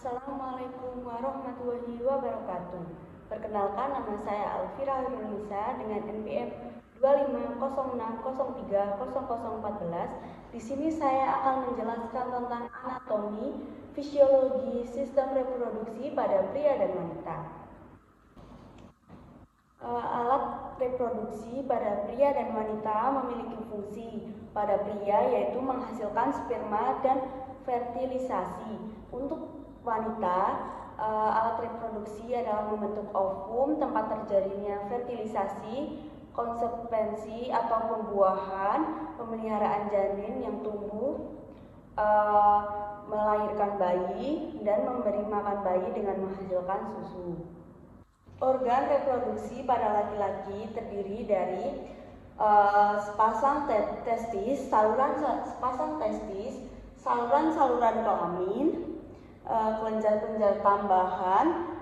Assalamualaikum warahmatullahi wabarakatuh. Perkenalkan, nama saya Alfira Nisa dengan NPM 2506030014. Di sini saya akan menjelaskan tentang anatomi, fisiologi, sistem reproduksi pada pria dan wanita. Alat reproduksi pada pria dan wanita memiliki fungsi. Pada pria yaitu menghasilkan sperma dan fertilisasi. Untuk wanita, alat reproduksi adalah membentuk ovum, tempat terjadinya fertilisasi, konsepsi atau pembuahan, pemeliharaan janin yang tumbuh, melahirkan bayi, dan memberi makan bayi dengan menghasilkan susu. Organ reproduksi pada laki-laki terdiri dari sepasang testis, saluran kelamin, kelenjar-kelenjar tambahan,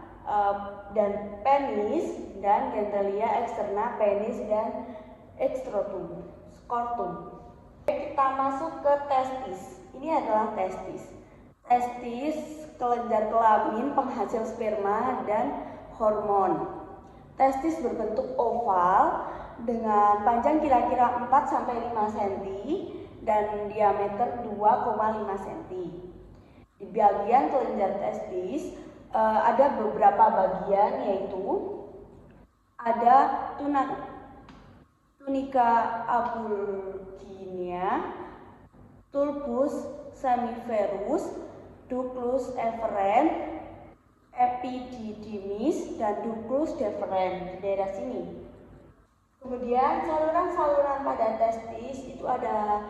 dan penis, dan genitalia eksterna penis dan skrotum. Kita masuk ke testis. Ini adalah testis. Testis, kelenjar kelamin penghasil sperma dan hormon. Testis berbentuk oval dengan panjang kira-kira 4-5 cm dan diameter 2,5 cm. Di bagian kelenjar testis ada beberapa bagian, yaitu ada tunica avulcina, tulpus semiferus, ductus efferent, epididymis, dan ductus deferens di daerah sini. Kemudian saluran-saluran pada testis itu ada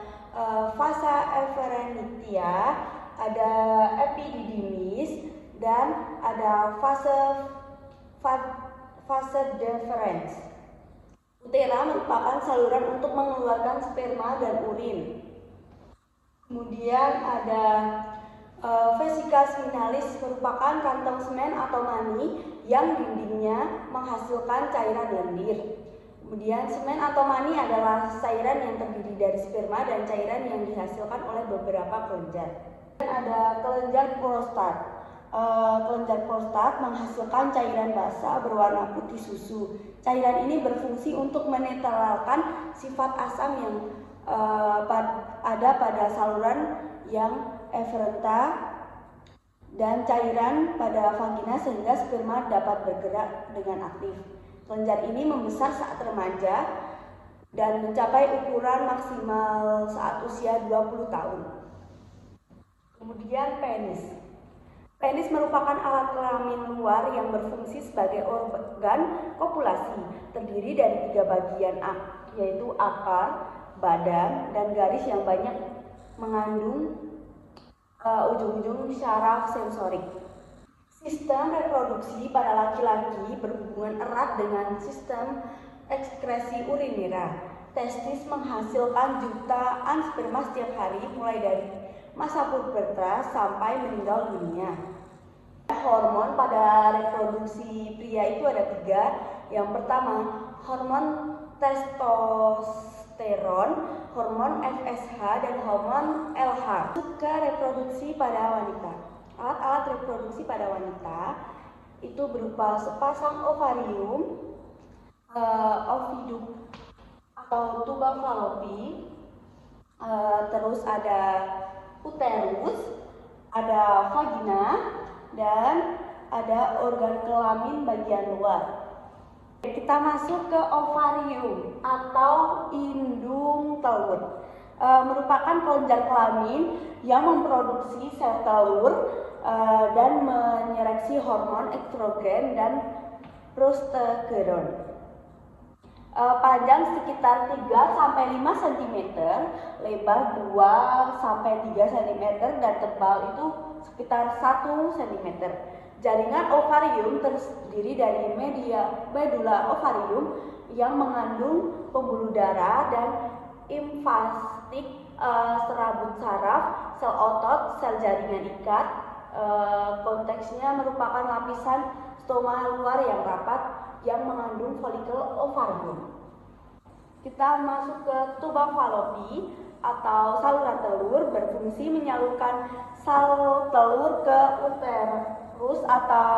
vasa efferentia, ada epididymis, dan ada fase deferens. Utera merupakan saluran untuk mengeluarkan sperma dan urin. Kemudian ada vesika seminalis, merupakan kantong semen atau mani yang dindingnya menghasilkan cairan lendir. Kemudian semen atau mani adalah cairan yang terdiri dari sperma dan cairan yang dihasilkan oleh beberapa kelenjar. Dan ada kelenjar prostat. Kelenjar prostat menghasilkan cairan basah berwarna putih susu. Cairan ini berfungsi untuk menetralkan sifat asam yang ada pada saluran yang efferenta dan cairan pada vagina sehingga sperma dapat bergerak dengan aktif. Kelenjar ini membesar saat remaja dan mencapai ukuran maksimal saat usia 20 tahun. Kemudian penis. Penis merupakan alat kelamin luar yang berfungsi sebagai organ kopulasi. Terdiri dari 3 bagian, yaitu akar, badan, dan garis yang banyak mengandung ujung-ujung syaraf sensorik. Sistem reproduksi pada laki-laki berhubungan erat dengan sistem ekskresi urinera. Testis menghasilkan jutaan sperma setiap hari mulai dari masa pubertas sampai meninggal dunia. Hormon pada reproduksi pria itu ada 3. Yang pertama, hormon testosteron, hormon FSH, dan hormon LH. Ke reproduksi pada wanita. Alat-alat reproduksi pada wanita itu berupa sepasang ovarium, oviduk atau tuba fallopi, terus ada uterus, ada vagina, dan ada organ kelamin bagian luar. Kita masuk ke ovarium atau indung telur. Merupakan kelenjar kelamin yang memproduksi sel telur dan menyeleksi hormon estrogen dan progesteron. Panjang sekitar 3-5 cm, lebar 2-3 cm, dan tebal itu sekitar 1 cm. Jaringan ovarium terdiri dari medula ovarium yang mengandung pembuluh darah dan limfatik, serabut saraf, sel otot, sel jaringan ikat. Konteksnya merupakan lapisan stoma luar yang rapat yang mengandung folikel ovarium. Kita masuk ke tuba fallopi atau saluran telur, berfungsi menyalurkan sel telur ke atau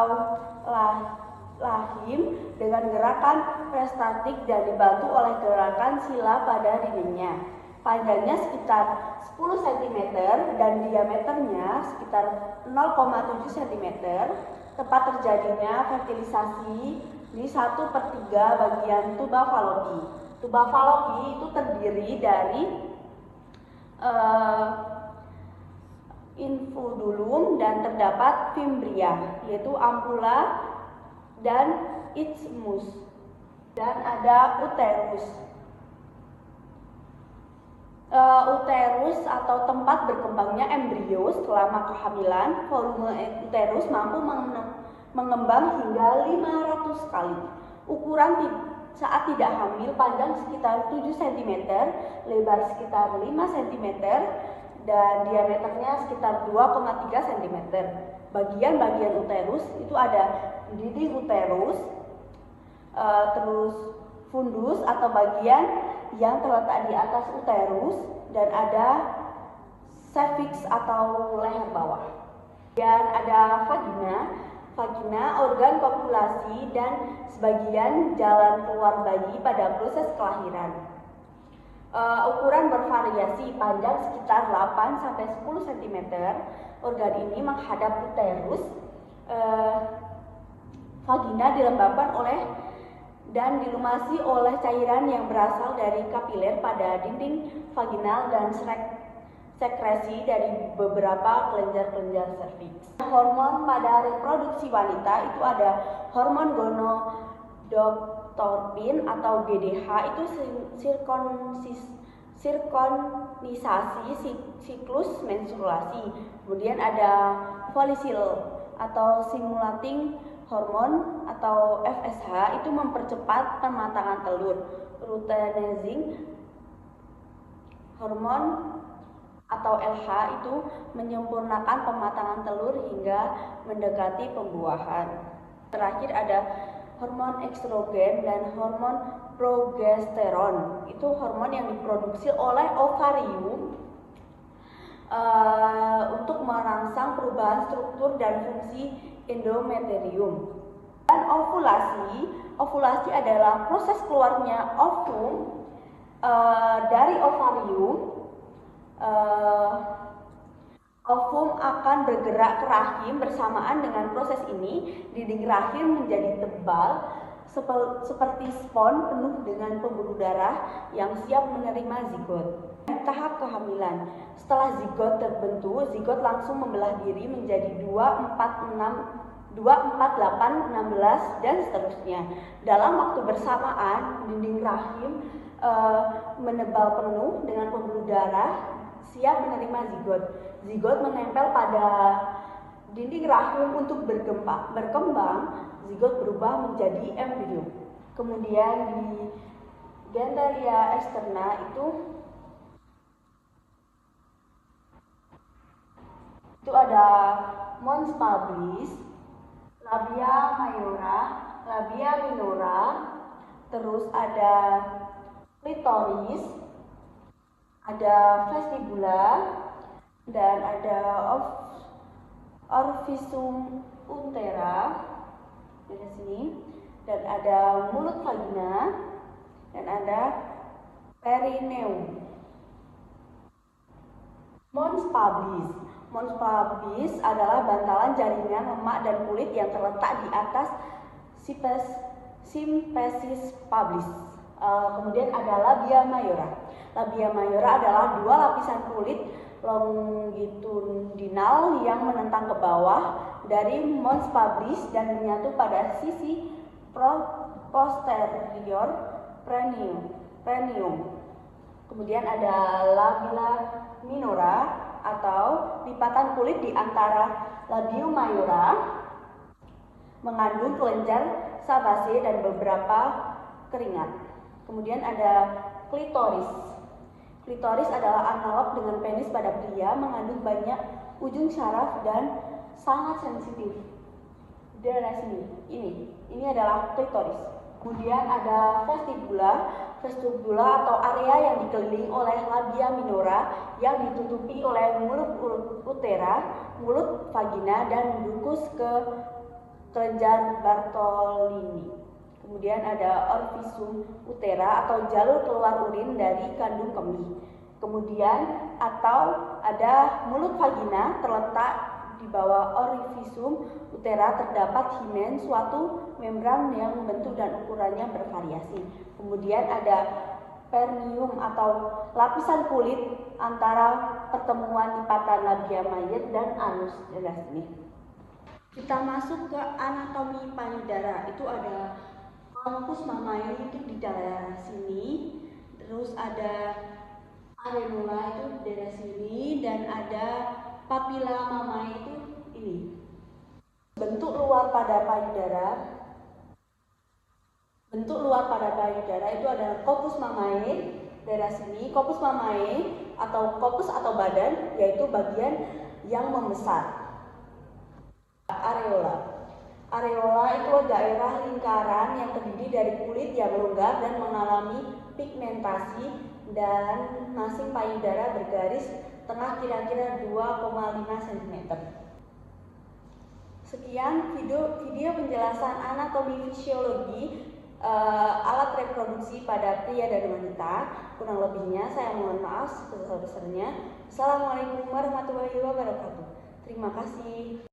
rahim dengan gerakan peristaltik dan dibantu oleh gerakan sila pada dindingnya. Panjangnya sekitar 10 cm dan diameternya sekitar 0,7 cm. Tempat terjadinya fertilisasi di 1/3 bagian tuba falopi. Tuba falopi itu terdiri dari infundulum dan terdapat fimbria, yaitu ampula dan isthmus, dan ada uterus. Uterus atau tempat berkembangnya embrio selama kehamilan. Volume uterus mampu mengembang hingga 500 kali. Ukuran saat tidak hamil, panjang sekitar 7 cm, lebar sekitar 5 cm, dan diameternya sekitar 2,3 cm. Bagian-bagian uterus itu ada dinding uterus, terus fundus atau bagian yang terletak di atas uterus, dan ada cervix atau leher bawah. Dan ada vagina. Vagina organ kopulasi dan sebagian jalan keluar bayi pada proses kelahiran. Ukuran bervariasi, panjang sekitar 8-10 cm. Organ ini menghadap uterus. Vagina dilembabkan oleh dan dilumasi oleh cairan yang berasal dari kapiler pada dinding vaginal dan sekresi dari beberapa kelenjar-kelenjar serviks. Hormon pada reproduksi wanita itu ada hormon gonadotropin atau GDH, itu sinkronisasi siklus menstruasi. Kemudian ada folisil atau stimulating hormon atau FSH, itu mempercepat pematangan telur. Luteinizing hormon atau LH itu menyempurnakan pematangan telur hingga mendekati pembuahan. Terakhir ada hormon estrogen dan hormon progesteron. Itu hormon yang diproduksi oleh ovarium untuk merangsang perubahan struktur dan fungsi endometrium. Dan ovulasi adalah proses keluarnya ovum dari ovarium. Ovum akan bergerak ke rahim. Bersamaan dengan proses ini, dinding rahim menjadi tebal seperti spons penuh dengan pembuluh darah yang siap menerima zigot. Tahap kehamilan. Setelah zigot terbentuk, zigot langsung membelah diri menjadi 2, 4, 8, 16 dan seterusnya. Dalam waktu bersamaan, dinding rahim menebal penuh dengan pembuluh darah siap menerima zigot. Zigot menempel pada dinding rahim untuk berkembang. Zigot berubah menjadi embrio. Kemudian di genitalia externa itu ada mons publicis, labia majora, labia minora, terus ada klitoris, ada vestibula, dan ada orificium utera dari sini, dan ada mulut vagina, dan ada perineum. Mons publicis adalah bantalan jaringan lemak dan kulit yang terletak di atas symphysis publicis. Kemudian ada labia majora. Labia majora adalah dua lapisan kulit longitudinal yang menentang ke bawah dari mons publicis dan menyatu pada sisi posterior perineum. Kemudian ada labia minora atau lipatan kulit di antara labium majora, mengandung kelenjar sebase dan beberapa keringat. Kemudian ada klitoris. Klitoris adalah analog dengan penis pada pria, mengandung banyak ujung syaraf dan sangat sensitif. Daerah sini, ini adalah klitoris. Kemudian ada vestibula. Vestibula atau area yang dikelilingi oleh labia minora yang ditutupi oleh mulut utera, mulut vagina, dan ductus ke kelenjar Bartolini. Kemudian ada orificium utera atau jalur keluar urin dari kandung kemih. Kemudian atau ada mulut vagina terletak di bawah orificium utera terdapat himen, suatu membran yang bentuk dan ukurannya bervariasi. Kemudian ada perineum atau lapisan kulit antara pertemuan lipatan labia mayat dan anus daerah sini. Kita masuk ke anatomi payudara. Itu ada corpus mammae itu di daerah sini, terus ada arenula itu di daerah sini, dan ada papilla mammae itu ini. Bentuk luar pada payudara itu ada corpus mammae daerah sini. Corpus mammae atau corpus atau badan yaitu bagian yang membesar. Areola itu daerah lingkaran yang terdiri dari kulit yang longgar dan mengalami pigmentasi, dan masing payudara bergaris tengah kira-kira 2,5 cm. Sekian video penjelasan anatomi fisiologi alat reproduksi pada pria dan wanita. Kurang lebihnya saya mohon maaf sebesar-besarnya. Assalamualaikum warahmatullahi wabarakatuh. Terima kasih.